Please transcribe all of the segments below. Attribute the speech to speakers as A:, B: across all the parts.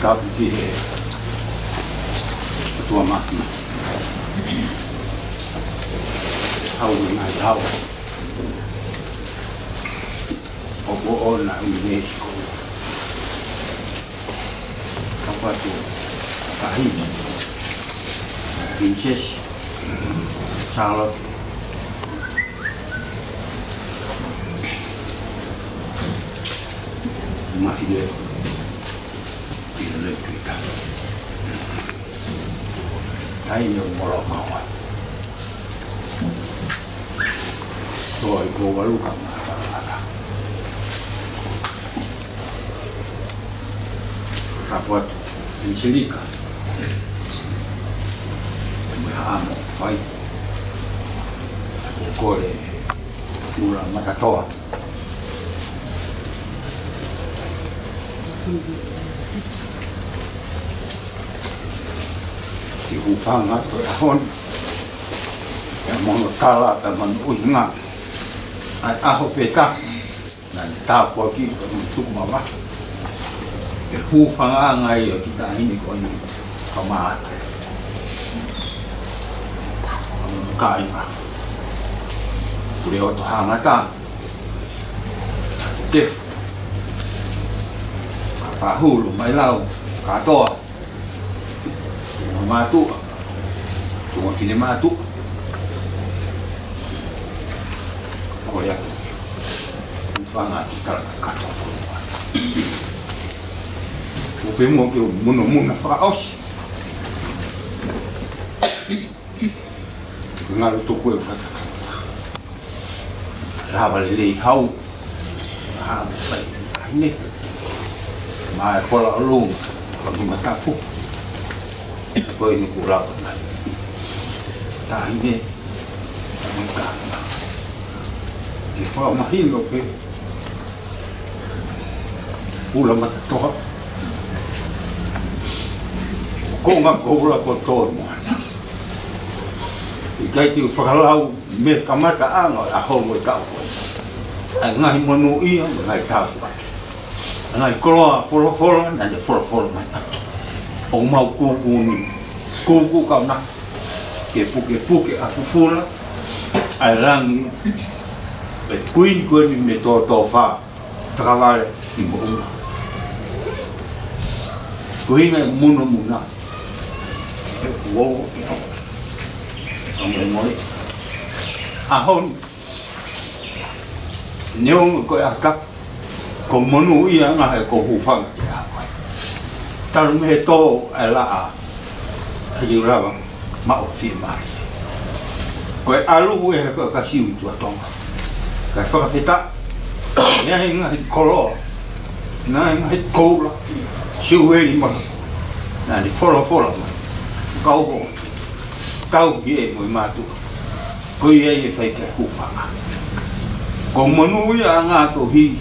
A: Tapi ketua makna tahu dengan tahu opo ona UNESCO apa tu kahit Princess Charlotte masih dia kita tayo morokawan so ikaw walukang nakakala kapot insilika may amo fight kore mula matatoa Hufanga ahon yang mengutala teman uinga aho peka dan tapo ki untuk mama hufanga ngai kita ini ko ini kamat kai ma beliau tu hangata def apa hulu mai lau kato matu, cuma sini matu. Oh ya, sangat kalau kata semua. Mungkin mau kau muna faos. Ngalu tu kau fasa. Lama lelai kau, lama ini. Mai pola lung, kalau mata fu. Ko ini kurang kan. Tah ini mungkin. Di faham mahin lo ke. Pula mata toh. Ko ngam ko pula ko toh mo. Ikai tu fahalau me kamata ang aho mo kau. Ngai monu ia ngai tau. Ngai kroa folo dan folo o mau kuku ni kuku kau nak ke puke afufula ai rangi pe kuin me to fa travale i mo kuin e muna wo mo ahon nyong ko akak ko monu ia na ko hufang tal me to ala ayuraba ma ofima ko alu e ko kasi tu atonga ka fa feta ya hinga kolo na hinga kola siweli ma na di folo kau ye mo matu ko ye fa ke hufanga ko monu ia nga to hi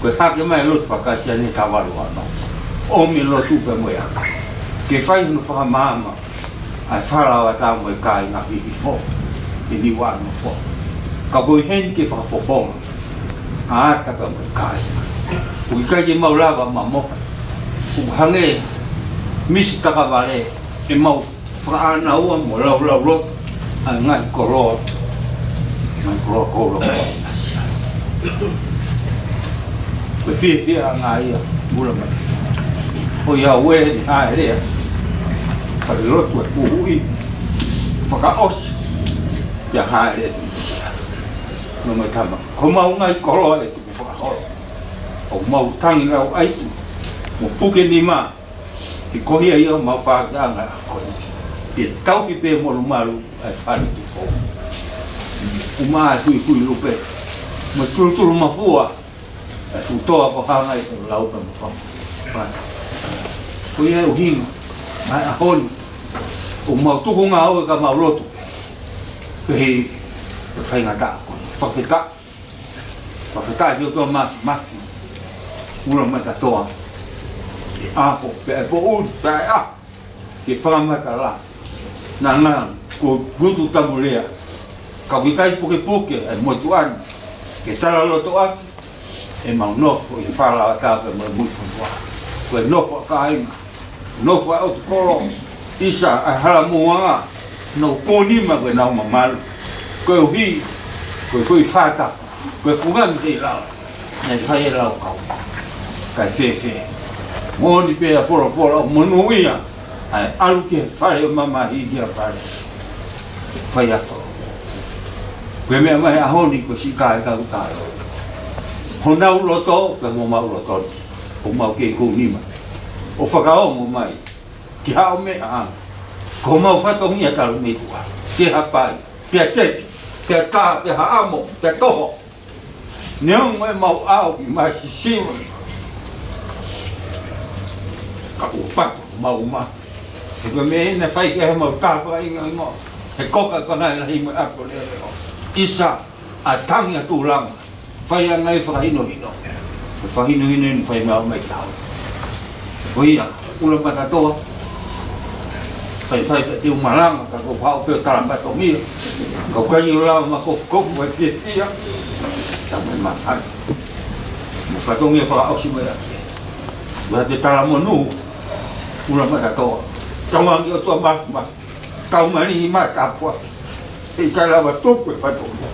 A: ko hake mai lot fa kasi ne tavalu ano o mi lo tu pe mo ya ke fai no fa mama ai fala wa ta mo kai na bi fo ni wa no fo ka go hen ke fa fo a ta ka mo kai u ka je mau la ba mamo u hange mis ta ka vale e mau fra na u mo la a ngai ko lo Fia ngai mula mai. O ia we ni ha ere. Ka lo tu ui. Maka os. Ya ha ere. No mai tama. Ko mau ngai kolo e tu fa ho. O mau tangi lau ai tu. Mo puke ni ma. Ki ko ia ia mau fa nga ko. Ki tau ki pe mo malu ai fa ni tu ko. Uma tu lu pe. Mo tu ma fua. Su toa ko hanga i lau pa mo pa ko ia o hinga mai a hon o mau tuku ngā o ka mau lotu ke hei whai ngata whawheta i o toa mafi ura mata toa ke ako pe e po un pe a ke whamata la na ngā ko gutu tamulea ka wikai puke e motuan ke tala loto aki e mau nofo i whala a tāka mai muiwhanua. Koe nofo a kāinga, nofo a o te koro, isa a hala muanga, nau kōnima koe nau mamalu. Koe uhi, koe whātaka, koe pungami te lau, nei whai e lau kau. Kai whewhe. Mōni pēa whora o monuia, ai alu ke whare o mamahi ki a whare. Whai ato. Koe mea mai ahoni koe si kāe kau tāro. Hona uloto, ka mo mau uloto. O mau ke ko nima. O whakao mo mai. Ki hao me a. Ko mau whatongia taru me tua. Ke hapai. Pea teki. Pea tā. Pea haamo. Pea toho. Neong e mau au ki mai sisiwa. Ka upato. Mau ma. E koe me ene whai ke he mau tāwha inga ingo. He koka kona ila himo apo leo. Isa a tangi a tūlanga. Whai a ngai whakahino. Whahino ni whai mau mai tau. O ia, ula matatoa. Whai pe tiu maranga, ka ko pao peo tarapato mia. Kau kai o lao ma kofu mai fia. Tamai matai. Mo whatongia whakaosi mai ake. Wha te taramonu, ula matatoa. Tawangi o tua makma. Tau mani i matapua. E kai lawa tupu e whatongia.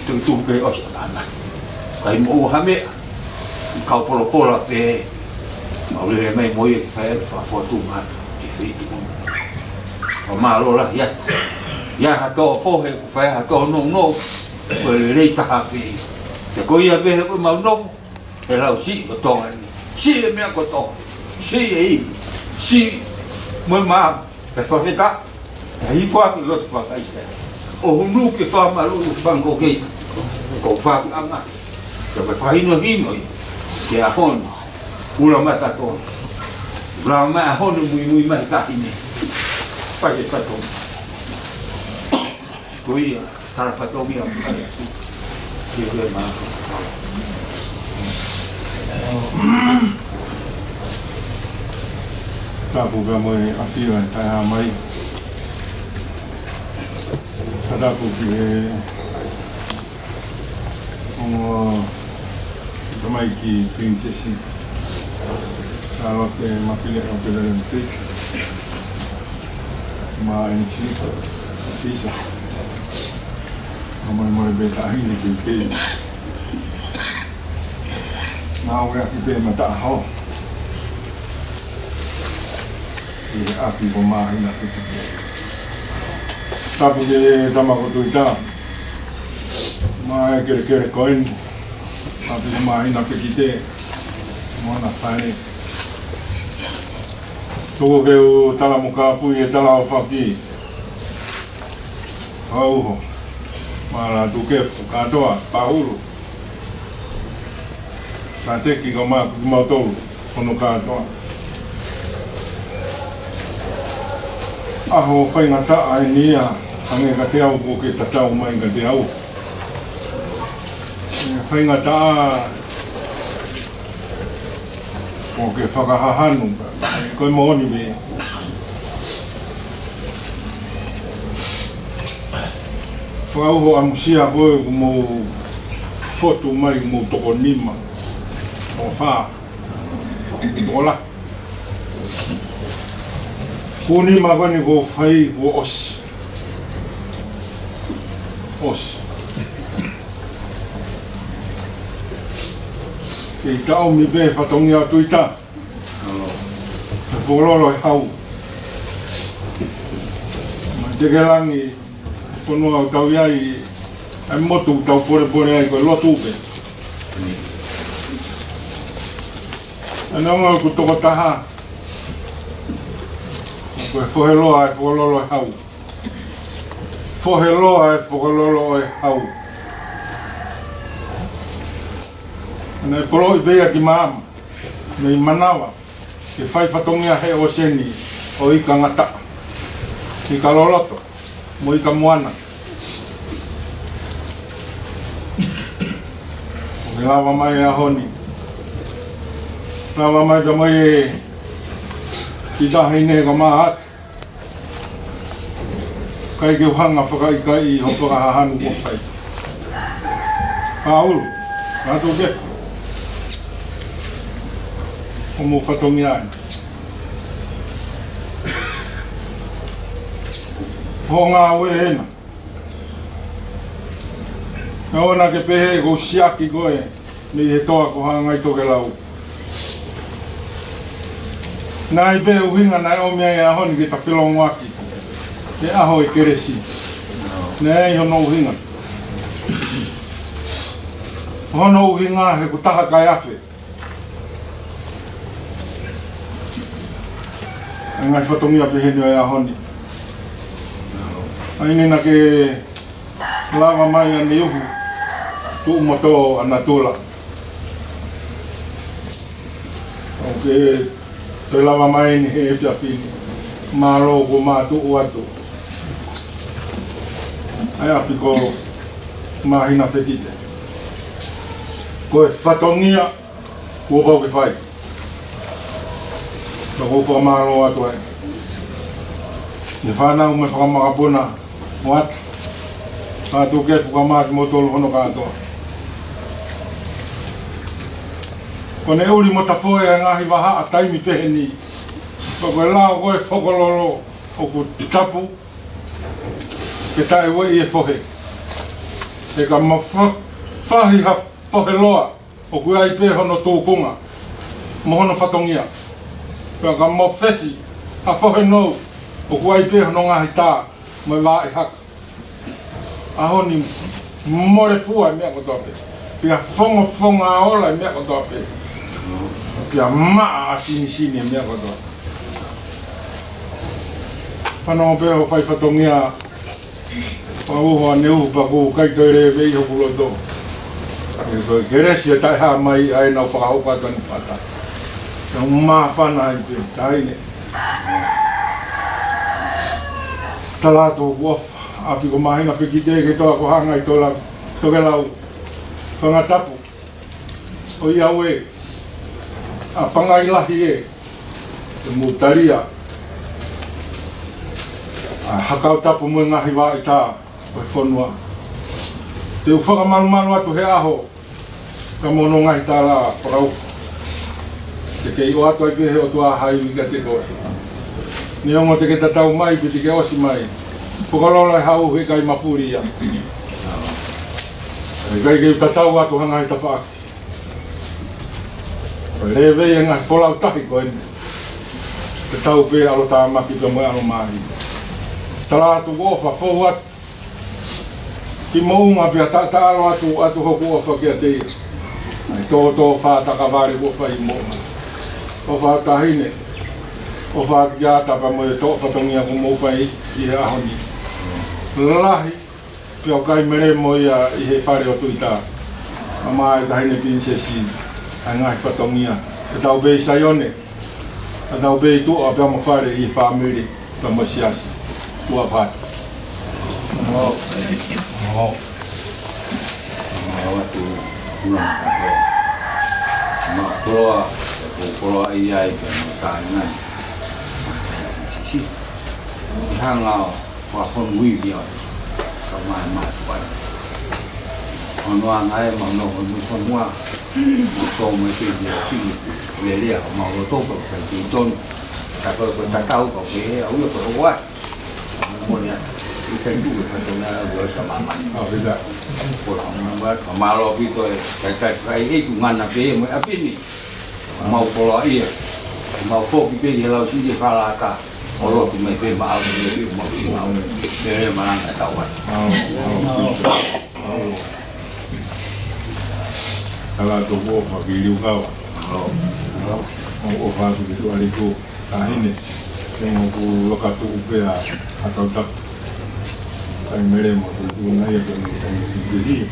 A: Tu pe ostana kai mo ha me kau polo pe mau le mai mo e fa foto ma e feito o malo la ya ha to fo he fa ha to no o le ta ha pe te ko ia be ko mau no e la si o to ni si me ko to si mo ma pe fa feta ai fo a lo fa kai o nu ke fa malu fango ke ko fa anga ke fa hino ke a hon ula mata to la ma hon mui mai ka hine fa ke fa to ko ia tara fa to mi ke ma ta bu ga mo ati wan ta mai ada porque mai ki princesi que ma figlia è un pedante ma in cima pisa ma mai beta ini ke ma ora ki be mata ho e api ko ma ina tapi de tamako tuita ma kere koin tapi ma ina ke kite mona fane to ke o tala muka pu e tala o faki au ma la tu ke ka toa paulu sa te ki ko ma to kono ka toa aho whai ngata ai nia ange ka te au ko ke tatau mai ka te au whai ngata ko ke whakahahanu koe mooni me whauho amusia koe mo foto mai mo toko nima o wha ola kuni magani ko fai ko os
B: Ke tau mi be whatongi au tuita. Te whololo e hau. Ma te gerangi, ponua au tau iai, ai motu tau pore ai koe lotu upe. Ana ngau ku toko taha. Koe whoheloa e whololo e hau. Whoheloa e whololo e hau. Ana e polo i bea ki maama, me i manawa, ke whai whatongia he o seni, o i ka ngata, i ka loloto, mo i ka moana. O ke lawa mai e ahoni. Lawa mai ka mai e i tahine ka maat. Kai ke uhanga whakaikai i ho whakahahanu ko whai. Kaulu, kato ke. O mo whatongi ai. Ho ngā ue ena. Ka ona ke pehe ko siaki koe, ni he toa ko hangai toke lau. Nā i pehe uhinga nai o mea e ahoni ki ta whilongo aki. Te aho i keresi. Nē i hono uhinga. Hono uhinga he ku taha kai awhi. Ngai whatongi a pehe nio e ahoni. Aini na ke lava mai ane uhu. Tu moto ana tula. O ke te lava mai ni he e pini. Maro ko mātu uatu. Ai api ko mahina whekite. Ko e whatongia kua pau ke whai. Ka ko whamaro atu ai. Ni whanau me whakamakapuna moat. Kātu ke whakamaki mo tolu hono kātoa. Ko ne uri mo tafoe a ngahi waha a taimi pehe ni. Ko koe lao koe whokololo o ku tapu. Ke tae wei e whohe. E ka mawhahi ha whohe loa o ku ai pe hono tūkunga. Mo hono whatongia. Pea ka mawhesi ha whohe nou o ku ai pe hono ngahi tā mai wā e haka. Aho ni more fua mea kotope. Pea whonga aola mea kotope. Pea maa sini mea kotope. Whanau pea ho whai whatongia Pauha neu paku kai toire vei hoku loto. Ko keresi tai ha mai ai na whakahoka tani pata. Ka ma whana i pe taine. Talato wof api ko mahina pekite ke toa ko hanga i tola toke lau whangatapu. O iawe a pangai lahi e te mutaria. Hakau tapu mo ngahi wa i tā o e whanua. Te u whakamalu atu he aho ka mono ngahi tā la parau. Te kei o atu ai pehe o tua hai wika te koe. Ni ongo te ke tatau mai pe te ke osi mai. Pokalola e hau he kai mafuri ia. Kai ke tatau atu hangai ta whaaki. Lewei e ngahi polau tahi koe. Te tau pe alo tā maki pe moe alo mahi. Talatu ofa forward. Ki mounga pia alo atu hoku ofa kia te. Tō whātaka wāre ofa i mounga. Ofa tahine. Ofa kia tapa mo e tō whatongia ku moufa i he ahoni. Lahi. Pia kai mere mo ia i he whare o tuita. Ama e tahine prinsesi. Ai ngai whatongia. E tau bei Saione. E tau bei tua pia mo whare i whamiri. Pia mo siasi. Tua pat.
A: Waktu bulan apa? Mak keluar iya itu makanan. Sisi, hangau wafon wibia, kamar mat. Orang ay mau semua, mau mesti dia pilih mau tu pergi ton, tapi kita tahu kau ke, aku perlu buat. Kemudian ikan juga satunya gue sama mama.
B: Oh, bisa.
A: Kurang banget, malu gitu ya. Kayak itu ngana pe, apa ini? Mau pola iya, mau fokus pe jelau sih di falaka. Kalau tu mai pe mau dia mau dia mana tak tahu.
B: Kalau tu gua bagi liu kau. Mau apa tu itu aliku. Ah ini, yang aku lokatu upea atau tak. Kami mereka tu naya tu jadi.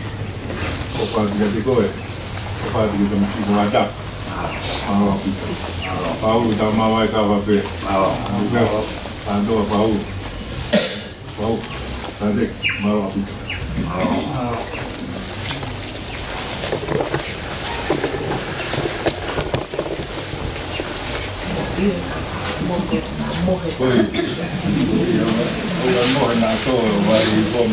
B: Apa dia tu kau? Apa dia tu mesti berada. Pau sama wai kau apa? Bukan, ando pau, tadi malu apa? Oi, yang mau nak tu, wai bom.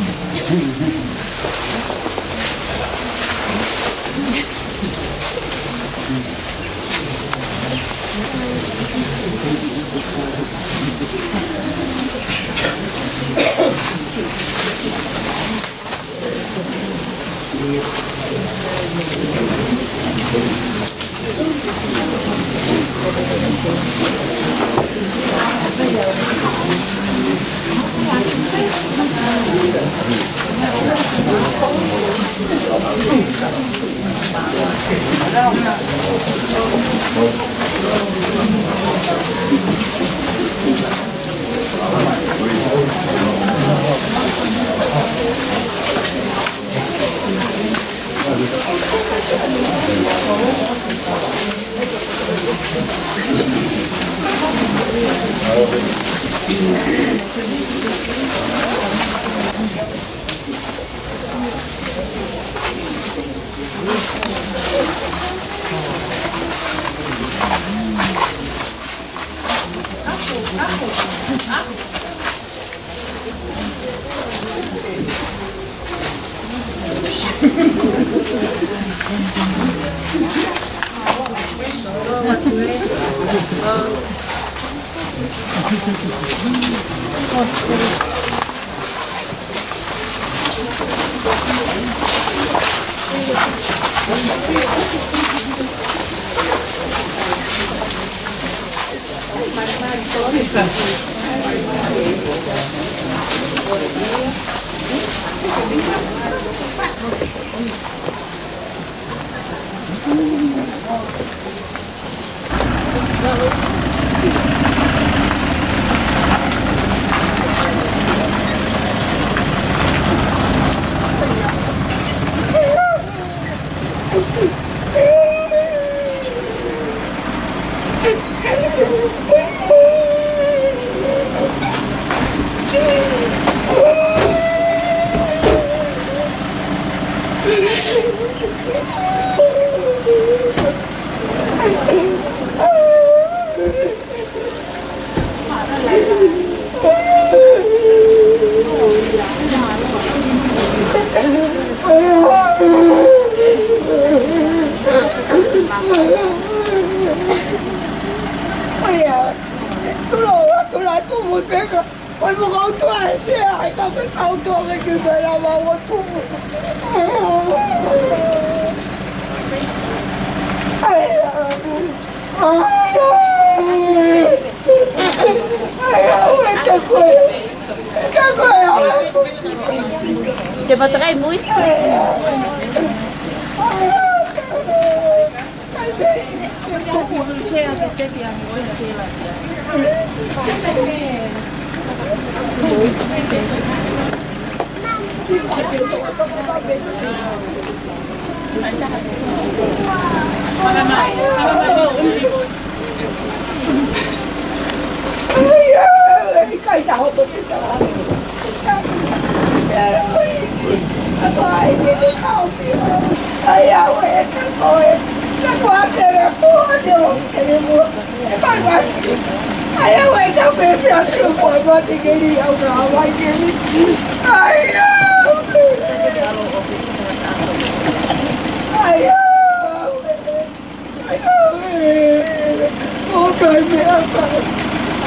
C: De batterij moeit.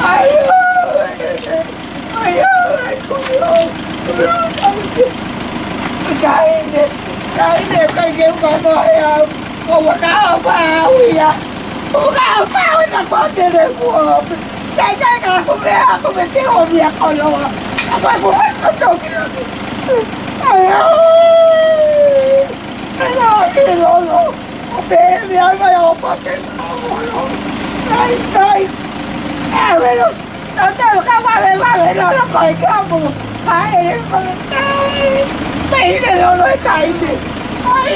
D: Ayo, Kaine kaiken maailman Umakaupaawia. Ukaupaawia na kotere kuopi. Kaya kumeti omia koloa. Ako kumetoki. Lolo. Baby, alma ya opake. Kai. Bueno, no te lo cabe, no lo coi capo. Ai, Baby, no lo cae. Ay,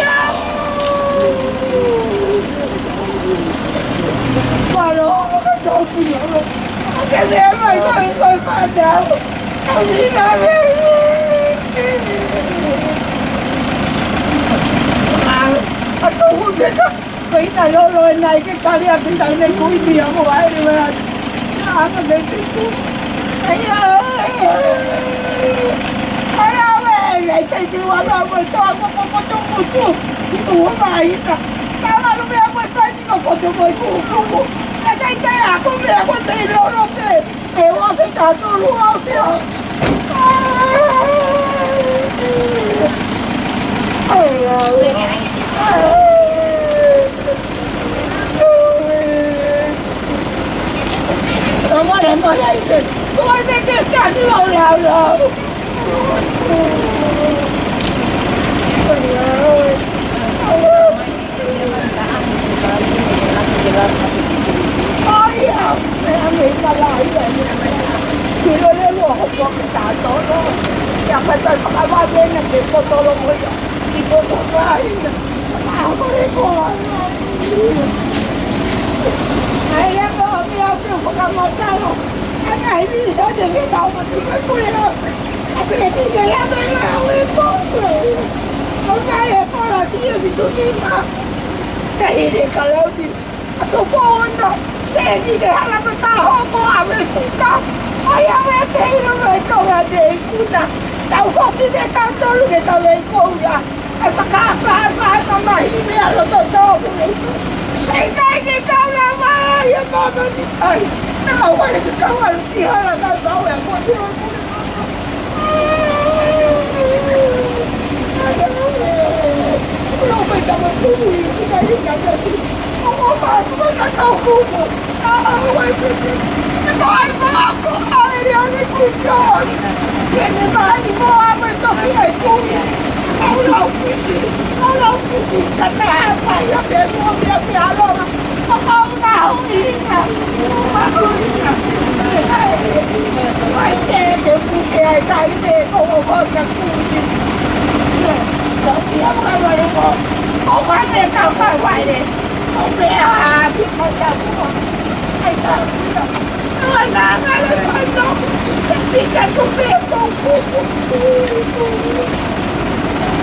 D: Pero, que me voy para Cái này lôi này cái ta đi cái này cúi bìa của ai đi mà ăn cái này cái ai ơi này cái gì mà nó mới to có chút cái đủ bài ta mà nó bé mới tay nó có chút mới cũ cái à cũng bé có tiền nó thế để hoa phải cả tôi luôn kìa Mở đây, tôi mới kêu cha cái màu nào rồi. Ôi à, mẹ nghĩ mà lại vậy nè. Chị nó lấy lùa hộp cho cái xã tốt đó. Nhà phải tới phải qua bên này để cô tôi luôn mới đi cô tôi qua đi. Nào có đi cô. Này em có hôm nay không có cầm một sao đâu. Anh ấy đi sao thì cái đầu mà đi với cô đi đâu. Anh ấy đi cái lá bên nào em có rồi. Hôm nay em có là gì vì tôi đi mà. Cái đi cả lâu đi. Tôi có đó. Cái gì cái hàng là người ta họ có làm về phụ ta. Ai em thấy nó về tôi là để cô nè. Tao không đi về tao cho lúc để tao về cô nè. Em mà cả mà mày đi về là tôi cho cái cái câu là mà em mà đi thầy. Nó không phải là cái câu là gì hơn là tao bảo em con chứ. Nó phải tao mà cứ gì cái gì cái gì. Không phải nó tao không. Không phải cái gì. Nó nói mà không ai đi ăn cái gì cho. Cái này mà đi mua mà tao phải cô. Ông lâu cái gì cả nhà phải là để mua bia rồi mà không nào đi mà không đi mà phải để phụ kề tay để không có cái gì đó thì ông ai nói không phải để không phải để không để biết không sao cũng hay sao nó là phải đâu vì cái công việc không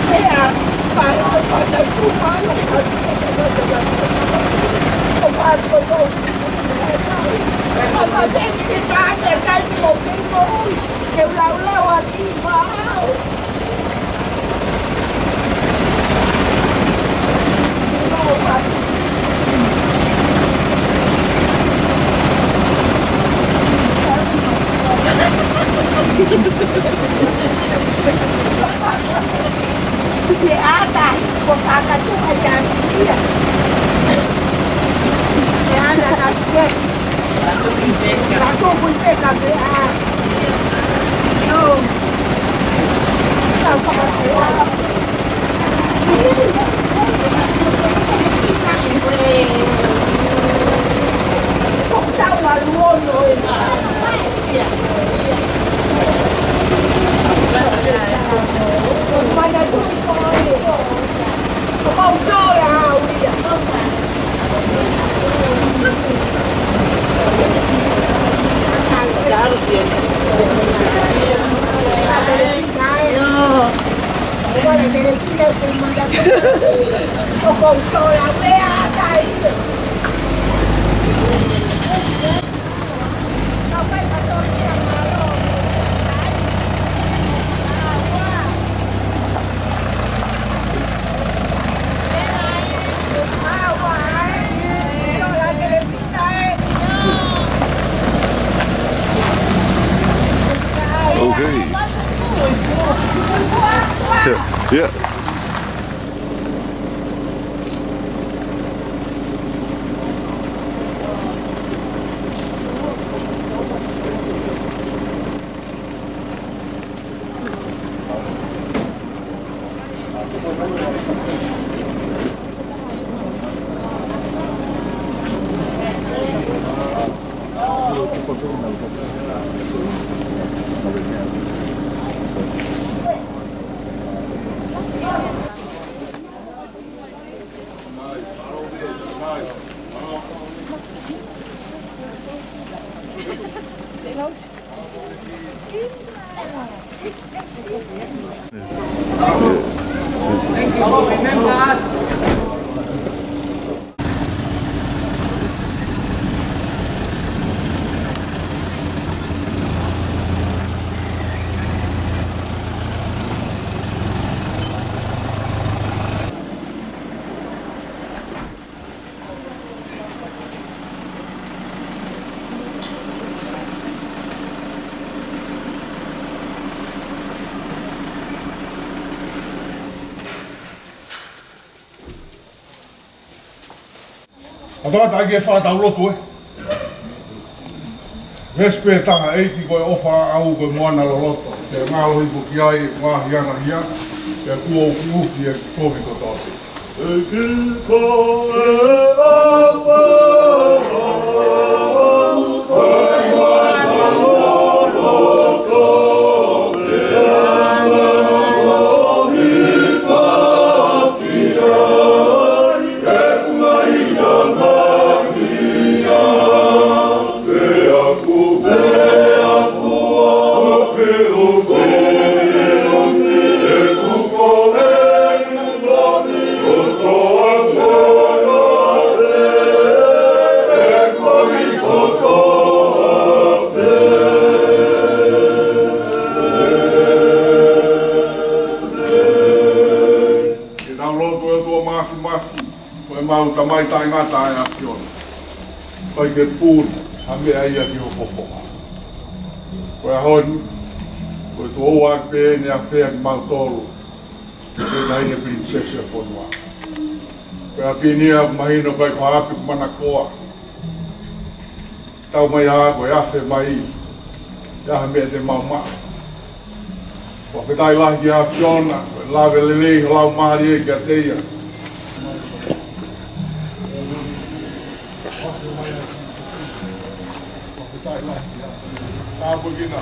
D: thế à phải nói phải tới khu phá lục thật không phải tôi không có tên người ta để cái một cái mũi đều lâu à đi vào Di atas, bukan tu ada dia. Dia ada nasihat. Aku pun pegang dia. No. Tahu apa? Không tahu malu rồi. Siap. Mana tu không sao nào đi
E: Ya.
B: Atoa ta ke whātau lotu e. Vespe taha eiti koe ofa au koe moana lo loto. Te ngālo hipo ki ai wāhi ana hia. Te kua uki uki e kōmi ko tāte. E ki koe awa tamai tai ngata ai afiona. Pai ke pūni, hame ai a ki o popoha. Koe honi, koe tu oa pēne a whea ki mautoro, koe nai ne prinsesa whanua. Koe a pēnea mahino kai ko hapi mana koa. Tau mai a koe awhe mai, yaha mea te mauma. Koe whetai lahi ki a afiona, koe lawe lelei lau mahari e ki a teia. Begina,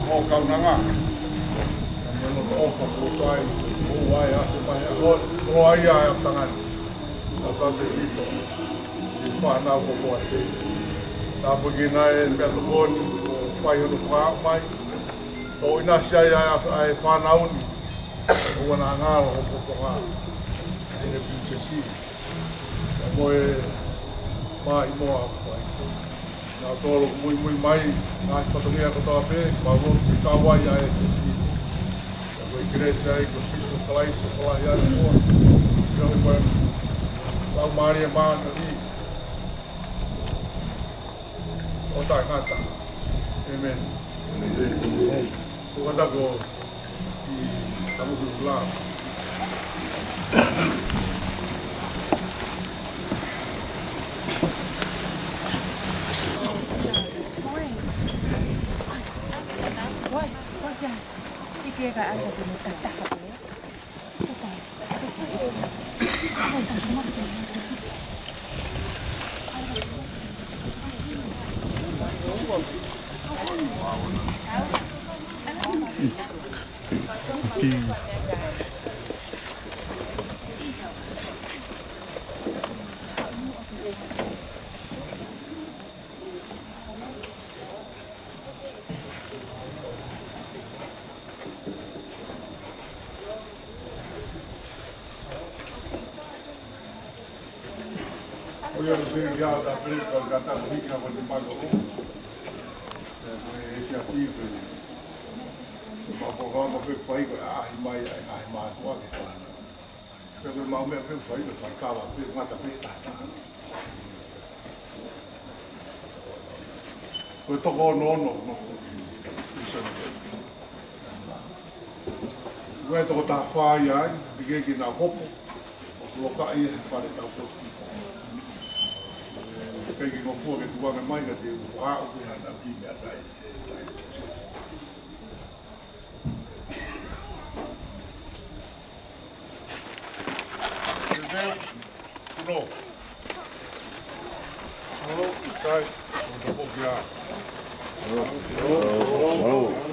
B: mau kau nanga, menurut orang kutai, kuai aku banyak, kuai yang tangan, atau begitu, di mana aku buat ini. Tak begina yang berlebon, kuai untuk ramai, kau ina saya ay fanaun, bukan angal, aku bukan, ini prinsesi, kamu mai mau apa? Nā tōro mui mai, nā whatangia katoa pē, mauro ki tāwai a e te ki. Ka koe kirese ai, ko siso kalai, so kalai a e mua. Kia hoi koe, tau maari e māna ni. O tai ngata. Amen. Ko kata ko ki tamuku kula.
F: Kia ka aga di mo tataka ko.
B: Voy a decir ya la película que está rica con el pago. Esse aqui, uma programa foi feito, mai quase. Pelo mal me foi feito, marcava, fez uma tapeta. Foi tocou no. Isso Gue toko tak whai ai, pike ki nā hopo. Loka i e whare tau poki. Kei ki ngofua ke tuanga mai ka te wā o ki hana ki mea tai. Kuno. Halo, kai. Kuno poki a.
F: Halo.